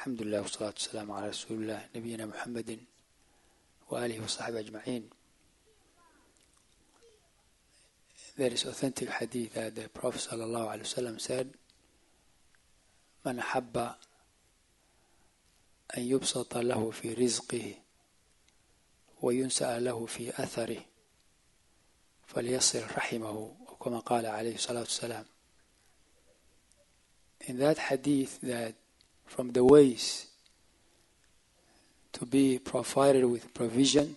الحمد لله والصلاة والسلام على رسول الله نبينا محمد وآله وصحبه أجمعين. There is authentic hadith that the Prophet sallallahu alaihi wasallam said, من أحب أن يبسط له في رزقه وينسأ له في أثره فليصل رحمه وكما قال عليه الصلاة والسلام. In that hadith, that from the ways to be provided with provision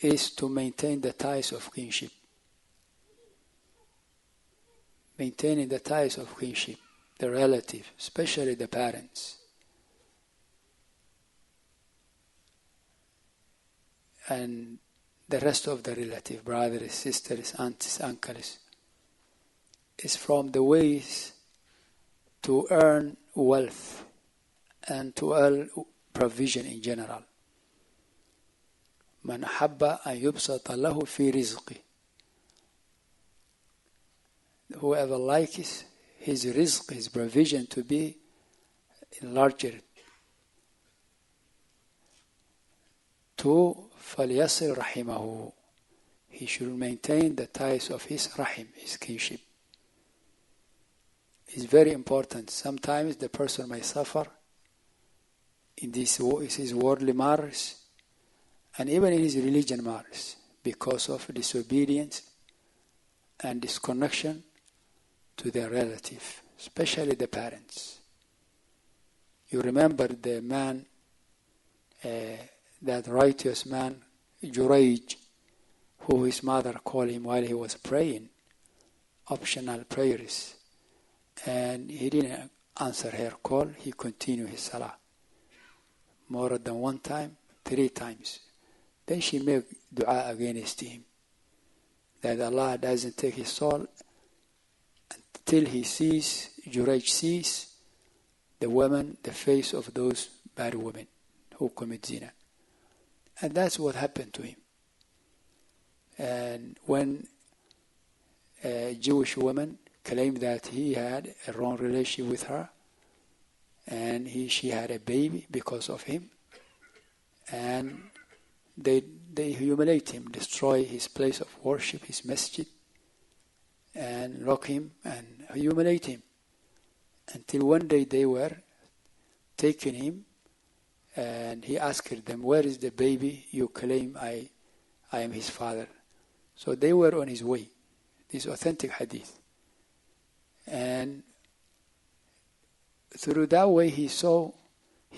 is to maintain the ties of kinship. Maintaining the ties of kinship, the relative, especially the parents. And the rest of the relative, brothers, sisters, aunts, uncles, is from the ways to earn wealth and to earn provision in general. من أحب أن يبسط له في رزقه. Whoever likes his rizq, his provision, to be enlarged, to فليصل رحمه, he should maintain the ties of his rahim, his kinship. It's very important. Sometimes the person may suffer in his worldly matters and even in his religion matters because of disobedience and disconnection to their relative, especially the parents. You remember the man, that righteous man, Jurayj, who his mother called him while he was praying, optional prayers. And he didn't answer her call. He continued his salah. More than one time, 3 times. Then she made dua against him, that Allah doesn't take his soul until he sees, Jurayj sees the woman, the face of those bad women who commit zina. And that's what happened to him. And when a Jewish woman claimed that he had a wrong relationship with her, and she had a baby because of him, and they humiliate him, destroy his place of worship, his masjid, and lock him and humiliate him, until one day they were taking him, and he asked them, where is the baby you claim I am his father? So they were on his way. This authentic hadith. And through that way he saw,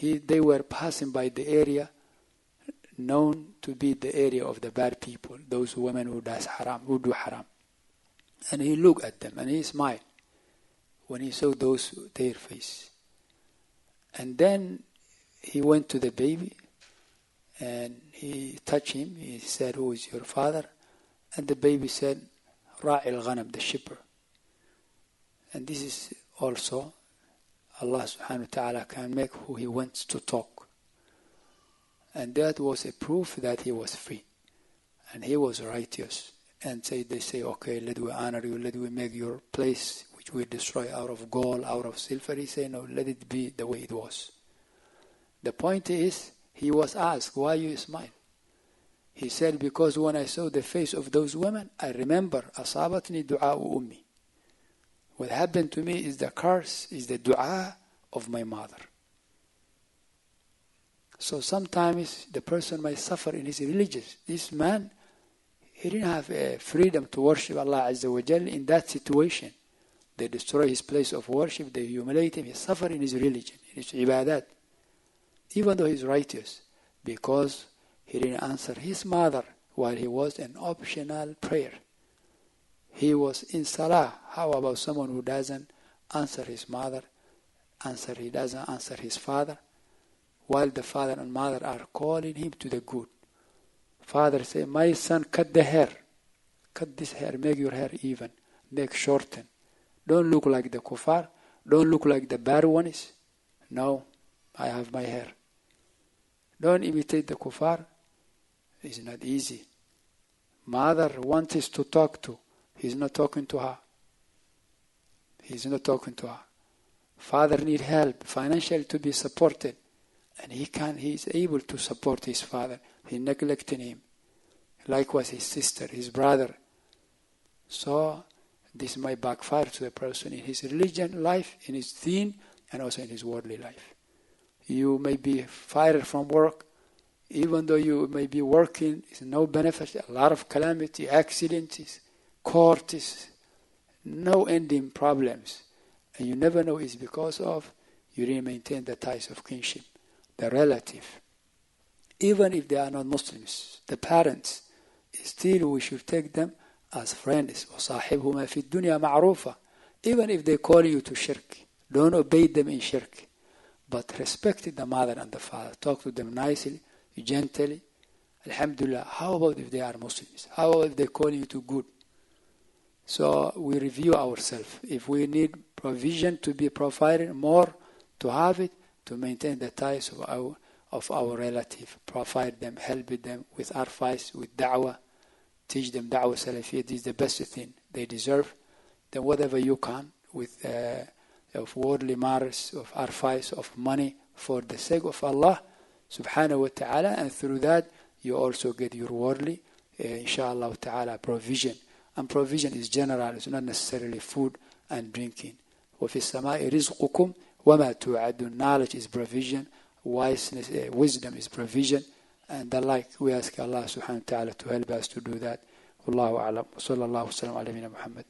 they were passing by the area known to be the area of the bad people, those women who do haram. And he looked at them and he smiled when he saw their face. And then he went to the baby and he touched him. He said, who is your father? And the baby said, Ra'il Ghanam, the shepherd. And this is also, Allah subhanahu wa ta'ala can make who he wants to talk. And that was a proof that he was free. And he was righteous. And they say, okay, let we honor you, let we make your place, which we destroy out of gold, out of silver. He said, no, let it be the way it was. The point is, he was asked, why you smile? He said, because when I saw the face of those women, I remember, asabatni du'a'u ummi. What happened to me is the curse, is the dua of my mother. So sometimes the person might suffer in his religion. This man, he didn't have freedom to worship Allah Azza wa Jal in that situation. They destroy his place of worship, they humiliate him, he suffered in his religion, in his ibadat. Even though he's righteous, because he didn't answer his mother while he was in optional prayer. He was in salah. How about someone who doesn't answer his mother, he doesn't answer his father, while the father and mother are calling him to the good? Father say, my son, cut the hair. Cut this hair, make your hair even, make shorten. Don't look like the kuffar, don't look like the bad ones. No, I have my hair. Don't imitate the kuffar. It's not easy. Mother wants to talk to. He's not talking to her. He's not talking to her. Father need help, financially to be supported. And he is able to support his father. He neglecting him. Likewise his sister, his brother. So this might backfire to the person in his religion life, in his deen, and also in his worldly life. You may be fired from work, even though you may be working, it's no benefit, a lot of calamity, accidents, courts, no ending problems. And you never know it's because of you didn't maintain the ties of kinship, the relative. Even if they are not Muslims, the parents, still we should take them as friends. وَصَاحِبْهُمَا فِي الدُّنْيَا مَعْرُوفًا. Even if they call you to shirk, don't obey them in shirk. But respect the mother and the father. Talk to them nicely, gently. Alhamdulillah. How about if they are Muslims? How about if they call you to good? So we review ourselves. If we need provision to be provided, more to have it, to maintain the ties of our relative. Provide them, help them with advice, with da'wah. Teach them da'wah salafiyah. This is the best thing they deserve. Then whatever you can with of worldly matters, of advice, of money, for the sake of Allah subhanahu wa ta'ala, and through that you also get your worldly inshallah ta'ala provision. And provision is general, it's not necessarily food and drinking. وَفِي السَّمَاءِ رِزْقُكُمْ وَمَا تُوعَدُونَ. Knowledge is provision, wisdom is provision, and the like. We ask Allah subhanahu wa ta'ala to help us to do that. Wallahu a'lam. Wa sallallahu wa sallam ala nabiyina Muhammad.